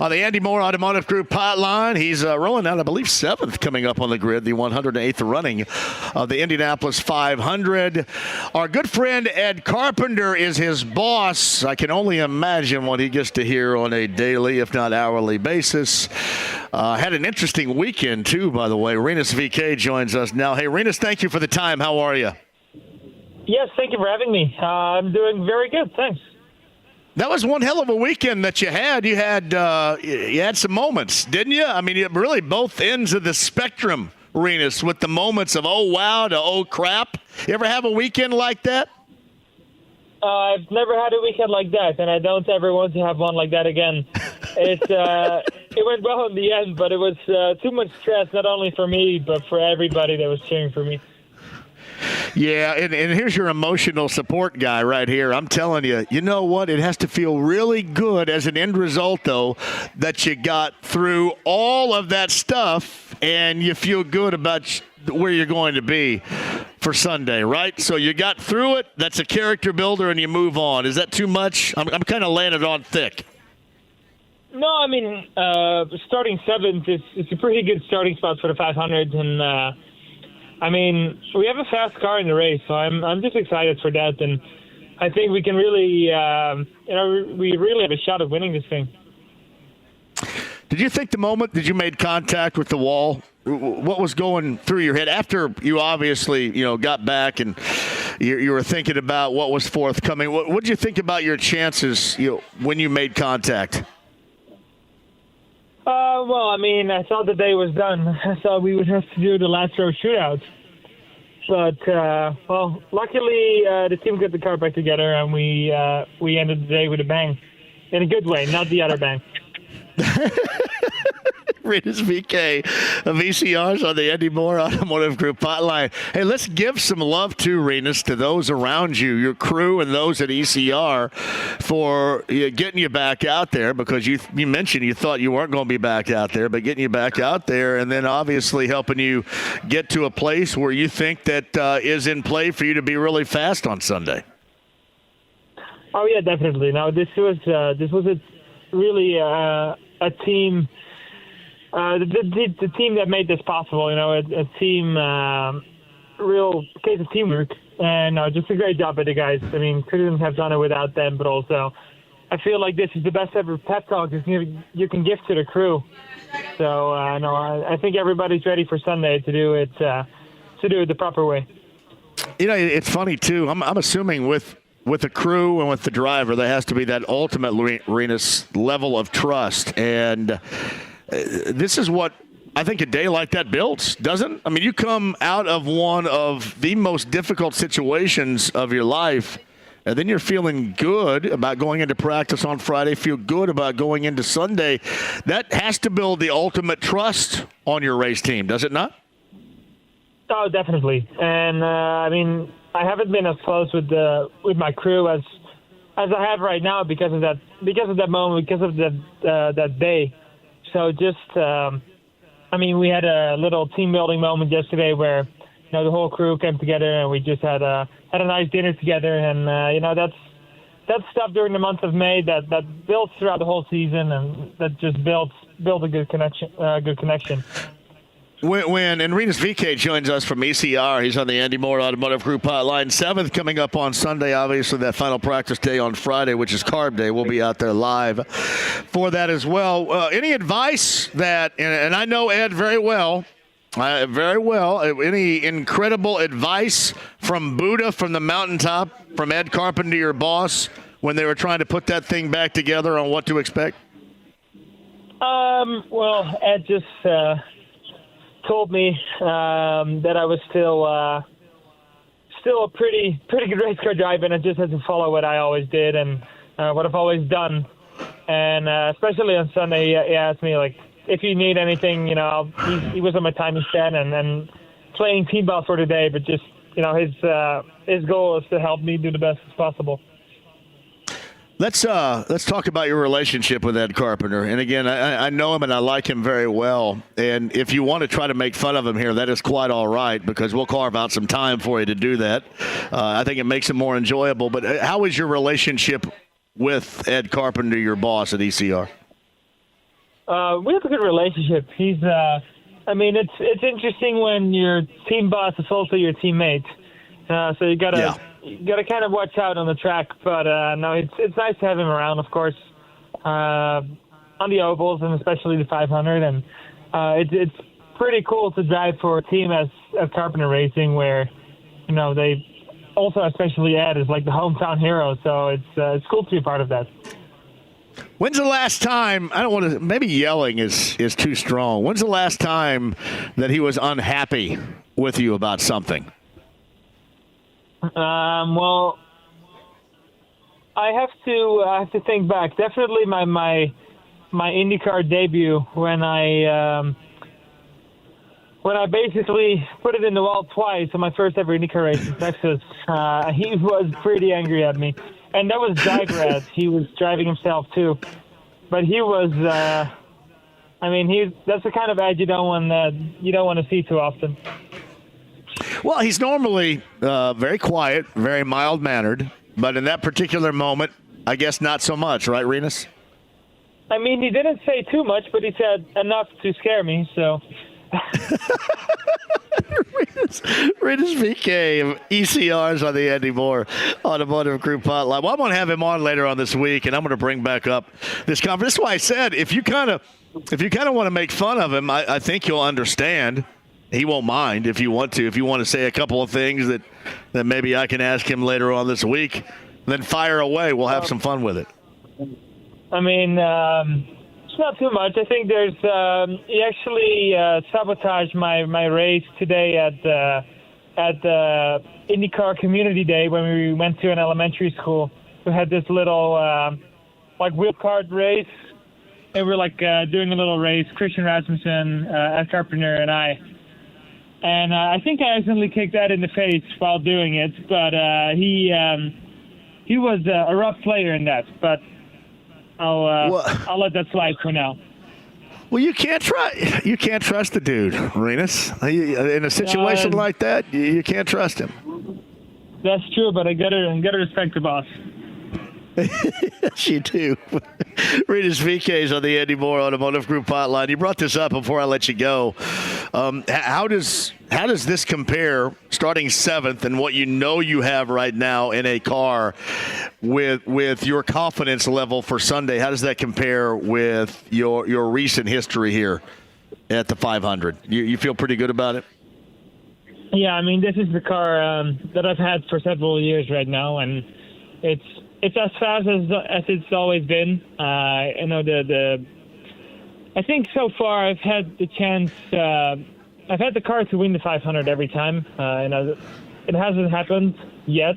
On the Andy Moore Automotive Group hotline, he's rolling out, I believe, 7th coming up on the grid, the 108th running of the Indianapolis 500. Our good friend Ed Carpenter is his boss. I can only imagine what he gets to hear on a daily, if not hourly basis. Had an interesting weekend, too, by the way. Rinus VeeKay joins us now. Hey, Rinus, thank you for the time. How are you? Yes, thank you for having me. I'm doing very good, thanks. That was one hell of a weekend that you had. You had some moments, didn't you? I mean, really both ends of the spectrum, Rinus, with the moments of oh wow to oh crap. You ever have a weekend like that? I've never had a weekend like that, and I don't ever want to have one like that again. It went well in the end, but it was too much stress, not only for me, but for everybody that was cheering for me. Yeah, and here's your emotional support guy right here. I'm telling you, you know what? It has to feel really good as an end result, though, that you got through all of that stuff and you feel good about where you're going to be for Sunday, right? So you got through it. That's a character builder, and you move on. Is that too much? I'm kind of laying it on thick. No, I mean, starting 7th is a pretty good starting spot for the 500, and I mean, we have a fast car in the race, so I'm just excited for that, and I think we can really, we really have a shot at winning this thing. Did you think the moment that you made contact with the wall, what was going through your head after you obviously, got back and you were thinking about what was forthcoming? What did you think about your chances, when you made contact? Well, I mean, I thought the day was done. I thought we would have to do the last row shootout. But, well, luckily the team got the car back together, and we ended the day with a bang. In a good way, not the other bang. Rinus VeeKay of ECR's on the Andy Moore Automotive Group hotline. Hey, let's give some love to Rinus, to those around you, your crew and those at ECR for getting you back out there, because you mentioned you thought you weren't going to be back out there, but getting you back out there and then obviously helping you get to a place where you think that is in play for you to be really fast on Sunday. Oh, yeah, definitely. Now, this was really a team. The team that made this possible, a team, real case of teamwork, and just a great job by the guys. I mean, couldn't have done it without them, but also I feel like this is the best ever pep talk you can give to the crew. So, I think everybody's ready for Sunday to do it the proper way. It's funny, too. I'm assuming with the crew and with the driver, there has to be that ultimate Rinus level of trust, and this is what I think a day like that builds, doesn't? I mean, you come out of one of the most difficult situations of your life, and then you're feeling good about going into practice on Friday, feel good about going into Sunday. That has to build the ultimate trust on your race team, does it not? Oh, definitely. And, I mean, I haven't been as close with my crew as I have right now because of that moment, because of that day. So just, we had a little team building moment yesterday where, the whole crew came together and we just had a nice dinner together. And, that's stuff during the month of May that builds throughout the whole season, and that just build a good connection. And Rinus VeeKay joins us from ECR. He's on the Andy Moore Automotive Group hotline. 7th coming up on Sunday, obviously that final practice day on Friday, which is Carb Day. We'll be out there live for that as well. Any advice that, and I know Ed very well, any incredible advice from Buddha from the mountaintop, from Ed Carpenter, your boss, when they were trying to put that thing back together on what to expect? Well, Ed just told me that I was still a pretty good race car driver, and I just had to follow what I always did and what I've always done. And especially on Sunday, he asked me, like, if you need anything, he was on my timing stand and playing team ball for the day, but just, his goal is to help me do the best as possible. Let's talk about your relationship with Ed Carpenter. And again, I know him and I like him very well. And if you want to try to make fun of him here, that is quite all right, because we'll carve out some time for you to do that. I think it makes it more enjoyable. But how is your relationship with Ed Carpenter, your boss at ECR? We have a good relationship. He's, I mean, it's interesting when your team boss is also your teammate. So you gotta kind of watch out on the track. But no, it's nice to have him around, of course, on the ovals and especially the 500. And it's pretty cool to drive for a team as Carpenter Racing, where they also, especially Ed, is like the hometown hero. So it's cool to be a part of that. When's the last time, I don't want to, maybe yelling is too strong. When's the last time that he was unhappy with you about something? Well, I have to think back. Definitely my IndyCar debut when I basically put it in the wall twice on my first ever IndyCar race in Texas. He was pretty angry at me. And that was Digrad. He was driving himself too, but he was. That's the kind of ad you don't want to see too often. Well, he's normally very quiet, very mild mannered, but in that particular moment, I guess not so much, right, Rinus? I mean, he didn't say too much, but he said enough to scare me. So. Rinus VeeKay of ECRs on the Andy Moore Automotive Group Hotline. Well, I'm going to have him on later on this week, and I'm going to bring back up this conference. That's why I said if you kind of want to make fun of him, I think you'll understand. He won't mind if you want to. If you want to say a couple of things that maybe I can ask him later on this week, then fire away. We'll have some fun with it. I mean, it's not too much. I think there's he actually sabotaged my race today at the IndyCar Community Day when we went to an elementary school. We had this little wheel kart race, and we're doing a little race. Christian Rasmussen, Ed Carpenter, and I. And I think I accidentally kicked Ed in the face while doing it, but he was a rough player in that. But I'll let that slide for now. Well, you can't trust the dude, Rinus. In a situation like that, you can't trust him. That's true, but I gotta respect the boss. Yes, you do. Rinus VeeKay is on the Andy Moore Automotive Group Hotline. You brought this up before I let you go. How does this compare, starting 7th, and what you have right now in a car with your confidence level for Sunday? How does that compare with your recent history here at the 500? You feel pretty good about it? Yeah, I mean, this is the car that I've had for several years right now, and it's as fast as it's always been. I think so far I've had the chance. I've had the car to win the 500 every time, and it hasn't happened yet.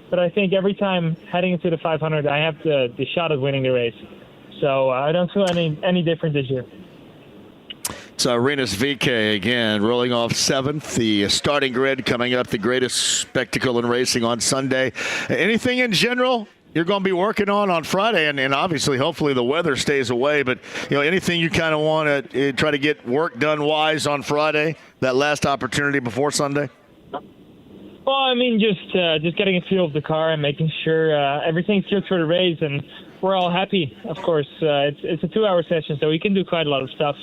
But I think every time heading into the 500, I have the shot at winning the race. So I don't feel any different this year. So Rinus VeeKay again rolling off 7th, the starting grid coming up, the greatest spectacle in racing on Sunday. Anything in general you're going to be working on Friday, and obviously, hopefully, the weather stays away. But anything you kind of want to try to get work done wise on Friday, that last opportunity before Sunday. Well, I mean, just getting a feel of the car and making sure everything's good for the race, and we're all happy. Of course, it's a 2-hour session, so we can do quite a lot of stuff.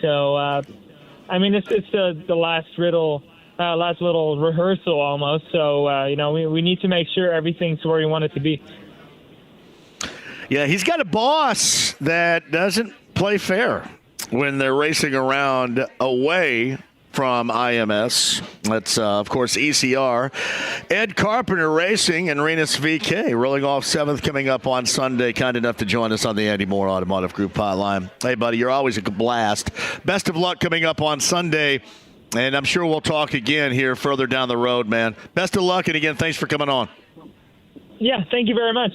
So, I mean, it's the last little rehearsal almost. So, we need to make sure everything's where we want it to be. Yeah, he's got a boss that doesn't play fair when they're racing around away from IMS. That's, of course, ECR. Ed Carpenter Racing and Rinus VeeKay rolling off 7th coming up on Sunday. Kind enough to join us on the Andy Moore Automotive Group hotline. Hey, buddy, you're always a blast. Best of luck coming up on Sunday. And I'm sure we'll talk again here further down the road, man. Best of luck, and again, thanks for coming on. Yeah, thank you very much.